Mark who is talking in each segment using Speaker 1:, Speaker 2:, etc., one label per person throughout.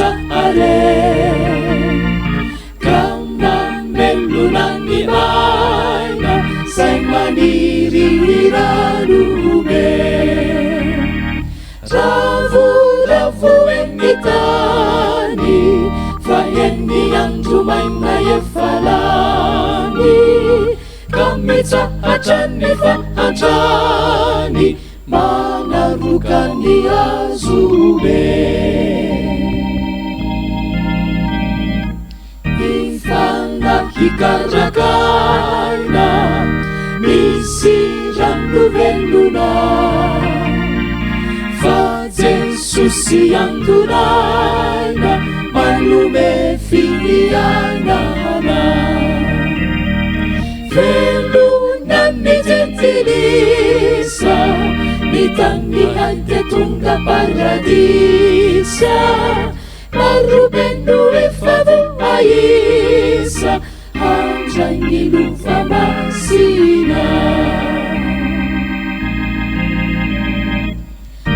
Speaker 1: are kamamellunangi aina say maniririralume ravu-ravuenni tani fa enni andro maina efalani kamitsahatranny fa antrany manarokany azobe ifanahikarakana misy randovelona fa Jesosy andonaina manome filianana velonanny gentilisa mitany hante tonga paradisa marobeno efa voaisa handragny lova masina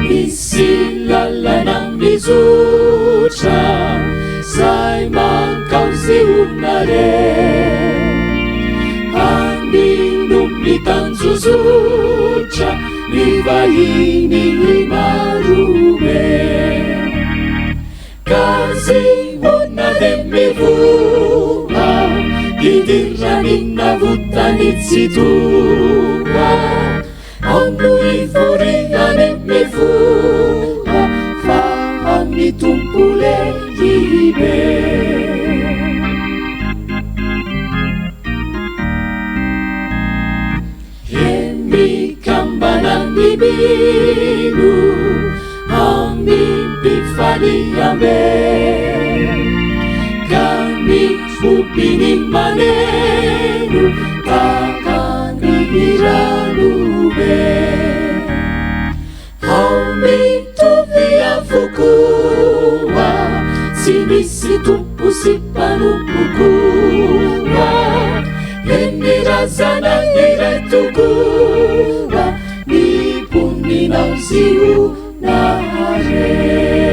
Speaker 1: misy lalana mizotra zay mankaozy onare anino mitanjozotra ny vahiny marobe kazy ona de mivoa idiranina votany tsy toa ano ivoriany mivoa fa any tompo lehibe emikambanany mino amimpifaliame kami fupini maneno takany iranube amitovy avokoa tsy misy tompo sy mpanompokoa enirazana iray tokoa niponinao zio nare